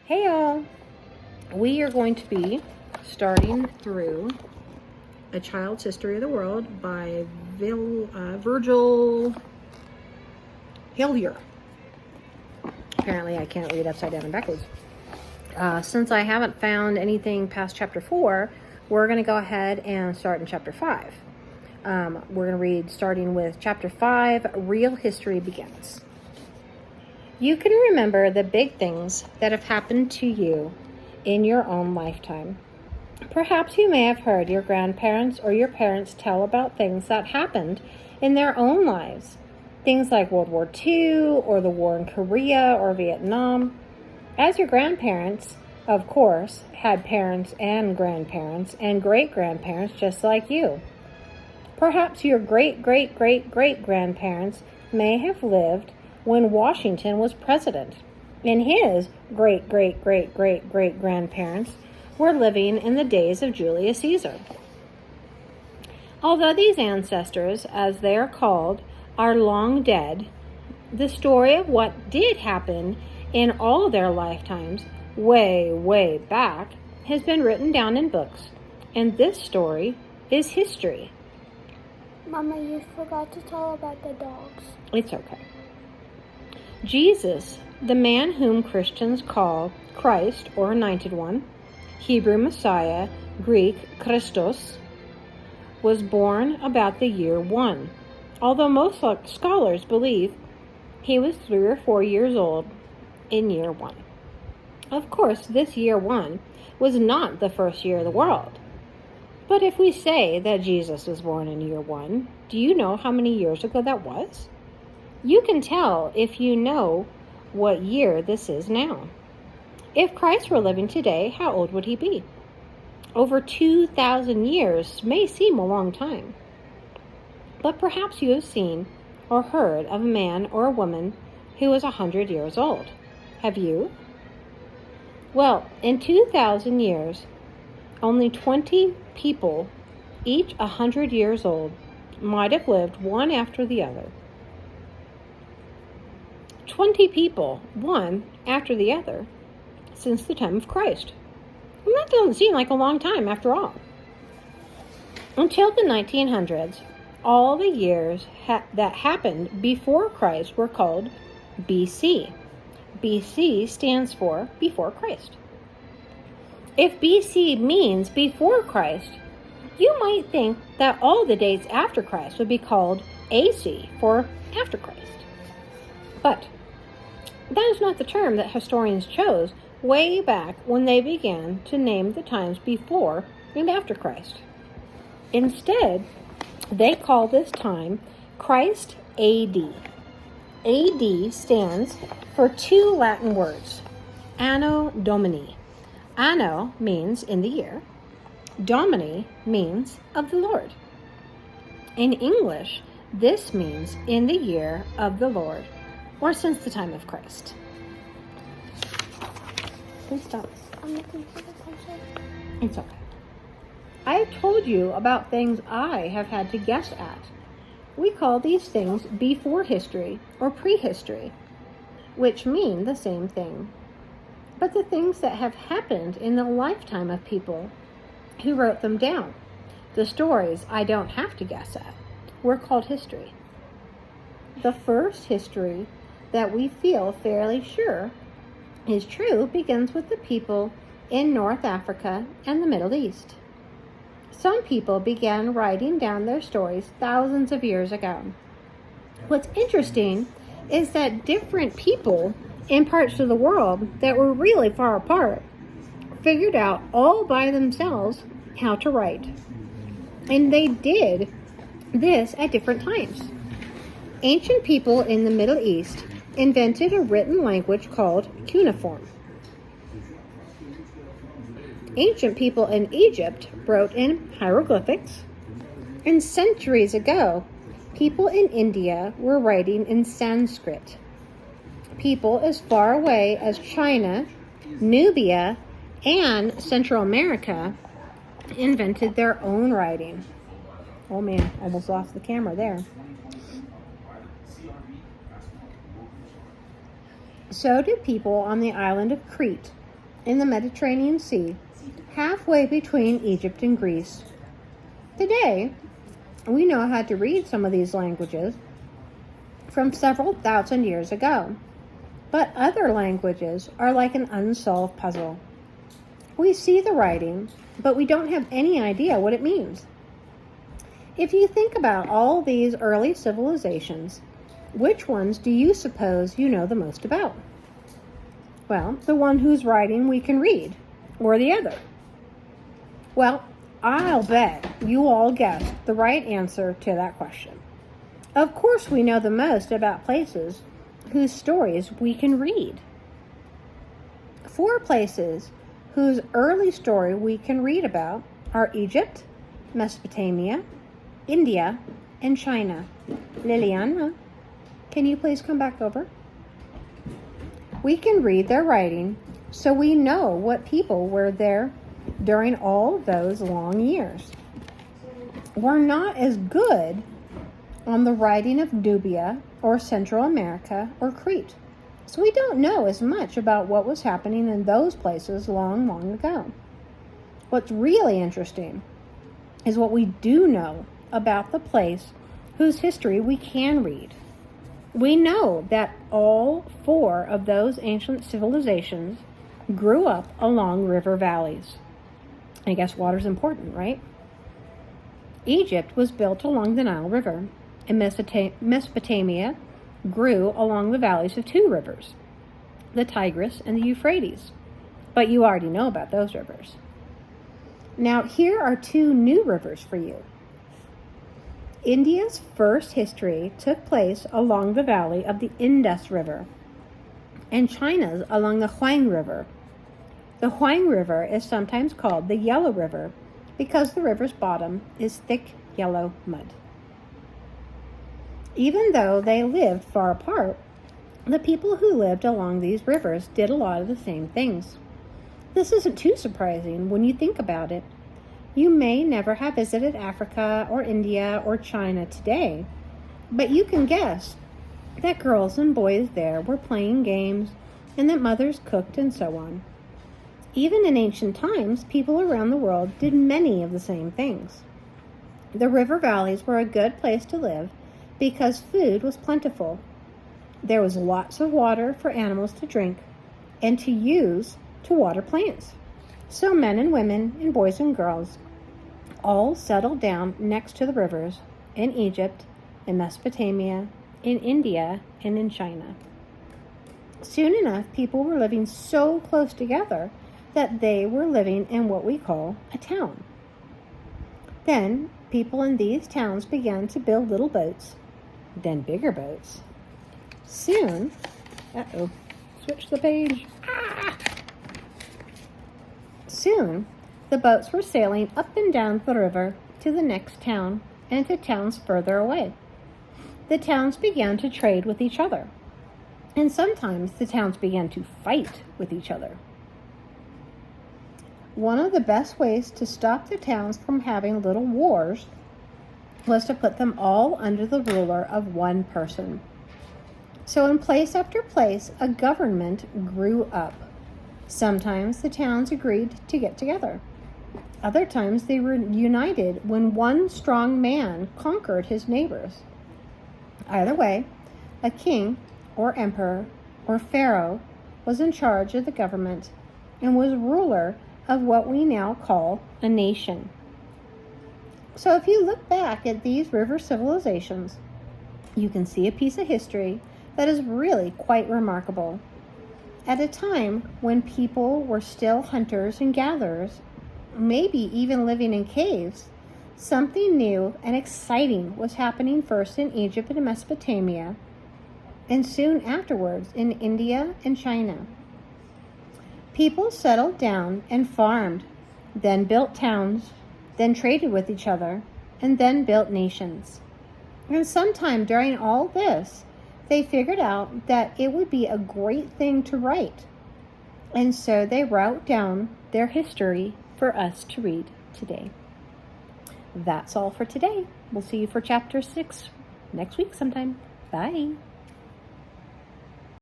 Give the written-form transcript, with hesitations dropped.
Hey y'all, we are going to be starting through A Child's History of the World by Virgil Hillyer. Apparently I can't read upside down and backwards. Since I haven't found anything past chapter 4, we're going to go ahead and start in chapter 5. We're going to read starting with chapter 5, Real History Begins. You can remember the big things that have happened to you in your own lifetime. Perhaps you may have heard your grandparents or your parents tell about things that happened in their own lives. Things like World War II or the war in Korea or Vietnam. As your grandparents, of course, had parents and grandparents and great-grandparents just like you. Perhaps your great-great-great-great-grandparents may have lived when Washington was president, and his great-great-great-great-great-grandparents were living in the days of Julius Caesar. Although these ancestors, as they are called, are long dead, the story of what did happen in all their lifetimes, way, way back, has been written down in books, and this story is history. Mama, you forgot to tell about the dogs. It's okay. Jesus, the man whom Christians call Christ or Anointed One, Hebrew Messiah, Greek Christos, was born about the year 1, although most scholars believe he was 3 or 4 years old in year 1. Of course, this year 1 was not the first year of the world. But if we say that Jesus was born in year 1, do you know how many years ago that was? You can tell if you know what year this is now. If Christ were living today, how old would he be? Over 2,000 years may seem a long time. But perhaps you have seen or heard of a man or a woman who is 100 years old. Have you? Well, in 2,000 years, only 20 people, each 100 years old, might have lived one after the other. 20 people, one after the other, since the time of Christ. And that doesn't seem like a long time after all. Until the 1900s, all the years that happened before Christ were called BC. BC stands for before Christ. If BC means before Christ, you might think that all the dates after Christ would be called AC for after Christ. But that is not the term that historians chose way back when they began to name the times before and after Christ. Instead, they call this time Christ AD. AD stands for 2 Latin words, Anno Domini. Anno means in the year. Domini means of the Lord. In English, this means in the year of the Lord, or since the time of Christ. Please stop. I'm looking for the pencil. It's okay. I have told you about things I have had to guess at. We call these things before history or prehistory, which mean the same thing. But the things that have happened in the lifetime of people who wrote them down, the stories I don't have to guess at, were called history. The first history that we feel fairly sure is true begins with the people in North Africa and the Middle East. Some people began writing down their stories thousands of years ago. What's interesting is that different people in parts of the world that were really far apart figured out all by themselves how to write. And they did this at different times. Ancient people in the Middle East invented a written language called cuneiform. Ancient people in Egypt wrote in hieroglyphics. And centuries ago, people in India were writing in Sanskrit. People as far away as China, Nubia, and Central America invented their own writing. Oh man, almost lost the camera there. So did people on the island of Crete in the Mediterranean Sea, halfway between Egypt and Greece. Today, we know how to read some of these languages from several thousand years ago, but other languages are like an unsolved puzzle. We see the writing, but we don't have any idea what it means. If you think about all these early civilizations, which ones do you suppose you know the most about? Well, the one whose writing we can read, or the other? Well, I'll bet you all guessed the right answer to that question. Of course, we know the most about places whose stories we can read. 4 places whose early story we can read about are Egypt, Mesopotamia, India, and China. Liliana, can you please come back over? We can read their writing so we know what people were there during all those long years. We're not as good on the writing of Nubia or Central America or Crete, so we don't know as much about what was happening in those places long, long ago. What's really interesting is what we do know about the place whose history we can read. We know that all 4 of those ancient civilizations grew up along river valleys. I guess water's important, right? Egypt was built along the Nile River, and Mesopotamia grew along the valleys of 2 rivers, the Tigris and the Euphrates. But you already know about those rivers. Now, here are 2 new rivers for you. India's first history took place along the valley of the Indus River, and China's along the Huang River. The Huang River is sometimes called the Yellow River because the river's bottom is thick yellow mud. Even though they lived far apart, the people who lived along these rivers did a lot of the same things. This isn't too surprising when you think about it. You may never have visited Africa or India or China today, but you can guess that girls and boys there were playing games and that mothers cooked and so on. Even in ancient times, people around the world did many of the same things. The river valleys were a good place to live because food was plentiful. There was lots of water for animals to drink and to use to water plants. So men and women and boys and girls all settled down next to the rivers in Egypt, in Mesopotamia, in India, and in China. Soon enough, people were living so close together that they were living in what we call a town. Then people in these towns began to build little boats, then bigger boats. Soon, switch the page. Soon, the boats were sailing up and down the river to the next town and to towns further away. The towns began to trade with each other, and sometimes the towns began to fight with each other. One of the best ways to stop the towns from having little wars was to put them all under the ruler of one person. So in place after place, a government grew up. Sometimes the towns agreed to get together. Other times they were united when one strong man conquered his neighbors. Either way, a king or emperor or pharaoh was in charge of the government and was ruler of what we now call a nation. So if you look back at these river civilizations, you can see a piece of history that is really quite remarkable. At a time when people were still hunters and gatherers, maybe even living in caves, something new and exciting was happening first in Egypt and Mesopotamia, and soon afterwards in India and China. People settled down and farmed, then built towns, then traded with each other, and then built nations. And sometime during all this, they figured out that it would be a great thing to write. And so they wrote down their history for us to read today. That's all for today. We'll see you for chapter 6 next week sometime. Bye.